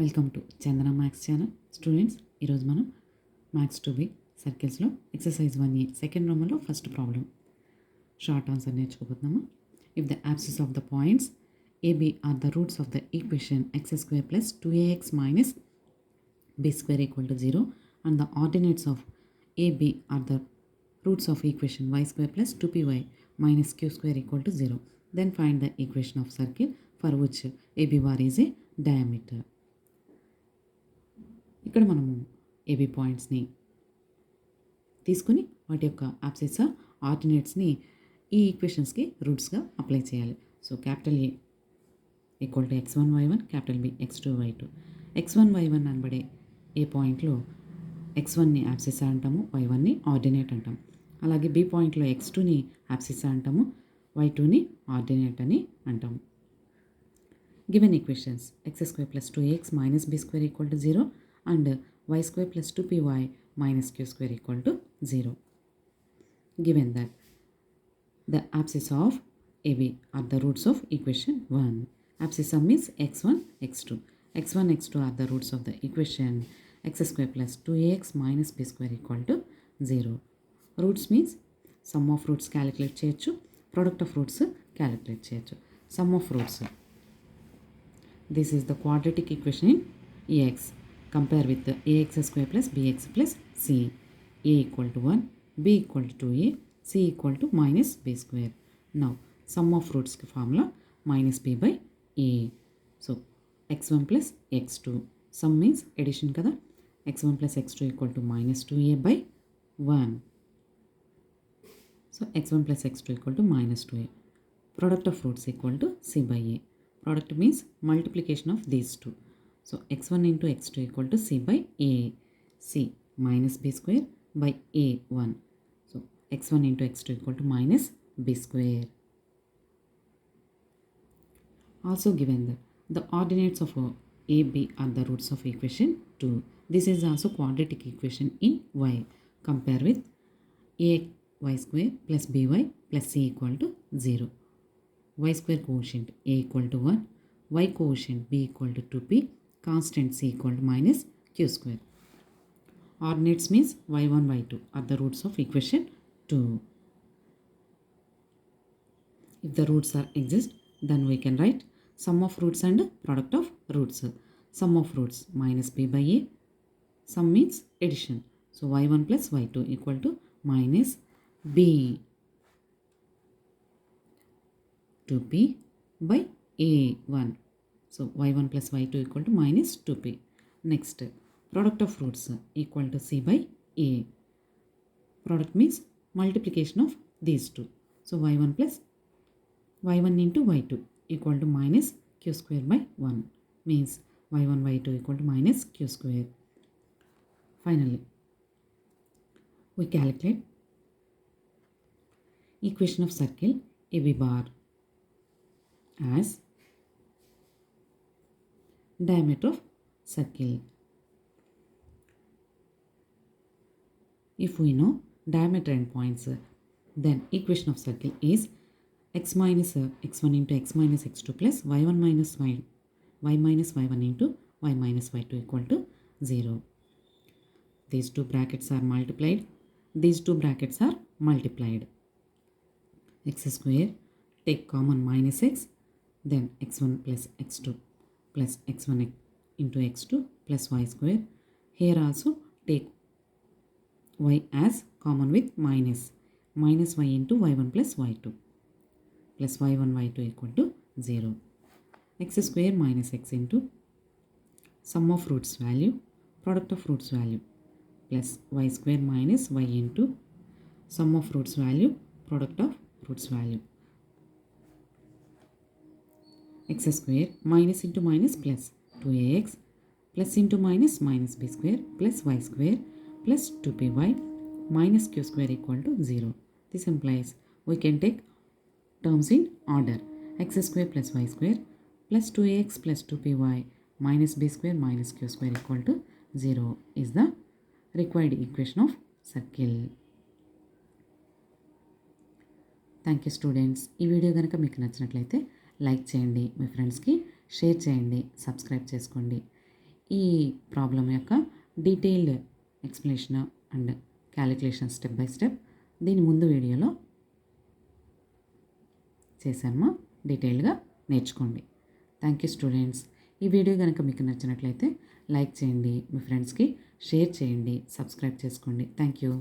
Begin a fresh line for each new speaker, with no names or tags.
Welcome to Chandana maths channel. Students, ఈరోజు మనం maths 2B సర్కిల్స్లో ఎక్సర్సైజ్ 1A సెకండ్ రోమన్లో ఫస్ట్ ప్రాబ్లం షార్ట్ ఆన్సర్ నేర్చుకోబోతున్నాము. If the abscissae of the points AB are the roots of the equation x square plus 2ax minus b square equal to 0 and the ordinates of AB are the roots of equation y square plus 2py minus q square equal to 0. Then find the equation of circle for which AB bar is a diameter. ఇక్కడ మనము AB పాయింట్స్ని తీసుకుని వాటి యొక్క abscissa ఆర్డినేట్స్ని ఈ ఈక్వేషన్స్కి రూట్స్గా అప్లై చేయాలి. So capital A equal to x1 y1, capital B x2 y2. x1 y1 అనబడే ఏ పాయింట్లో x1ని యాబ్సిస్ అంటాము, y1ని ఆర్డినేట్ అంటాం. అలాగే బి పాయింట్లో x2ని యాబ్సిస్ అంటాము, y2ని ఆర్డినేట్ అని అంటాము. Given equations x square plus 2ax minus b square equal to 0 and y square plus 2py minus q square equal to 0. Given that the abscissa of AB are the roots of equation 1. Abscissa means x1, x2. x1, x2 are the roots of the equation x square plus 2ax minus b square equal to 0. Roots means sum of roots calculate చేయొచ్చు, product of roots calculate చేయొచ్చు. Sum of roots. This is the quadratic equation in ax. Compare with the ax square plus bx plus c. A equal to 1, b equal to 2a, c equal to minus b square. Now, sum of roots ki formula minus b by a. So, x1 plus x2. Sum means addition kada. x1 plus x2 equal to minus 2a by 1. So, x1 plus x2 equal to minus 2a. Product of roots equal to c by a. Product means multiplication of these two. So x1 into x2 equal to c by a. c minus b square by a1. So x1 into x2 equal to minus b square. Also given that the ordinates of a, b are the roots of equation 2. This is also quadratic equation in y. Compare with a y square plus by plus c equal to 0. Y square quotient a equal to 1, y quotient b equal to 2p, constant c equal to minus q square. Ordinates means y1, y2 are the roots of equation 2. If the roots are exist, then we can write sum of roots and product of roots. Sum of roots minus b by a. Sum means addition. So y1 plus y2 equal to minus b 2p by a1. So y1 plus y2 equal to minus 2p. Next, product of roots equal to c by a. Product means multiplication of these two. So y1 plus y1 into y2 equal to minus q square by 1. Means y1 y2 equal to minus q square. Finally, we calculate equation of circle AB bar as diameter of circle. If we know diameter and points, then equation of circle is x minus x1 into x minus x2 plus y1 minus y minus y1 into y minus y2 equal to 0. These two brackets are multiplied. These two brackets are multiplied. X square, take common minus x, then x1 plus x2 plus x1 into x2 plus y square. Here also take y as common with minus y into y1 plus y2 plus y1 y2 equal to 0. X square minus x into sum of roots value, product of roots value plus y square minus y into sum of roots value, product of roots value. X square minus into minus plus 2ax plus into minus minus b square plus y square plus 2py minus q square equal to 0. This implies we can take terms in order. X square plus y square plus 2ax plus 2py minus b square minus q square equal to 0 is the required equation of circle. Thank you students. ఈ video కనుక మీకు నచ్చినట్లయితే like చేయండి, మీ ఫ్రెండ్స్కి share చేయండి, subscribe చేసుకోండి. ఈ problem యొక్క detailed explanation and calculation step by step దీని ముందు వీడియోలో చేశామా, డీటెయిల్గా నేర్చుకోండి. Thank you students. ఈ వీడియో కనుక మీకు నచ్చినట్లయితే లైక్ చేయండి, మీ ఫ్రెండ్స్కి షేర్ చేయండి, సబ్స్క్రైబ్ చేసుకోండి. Thank you.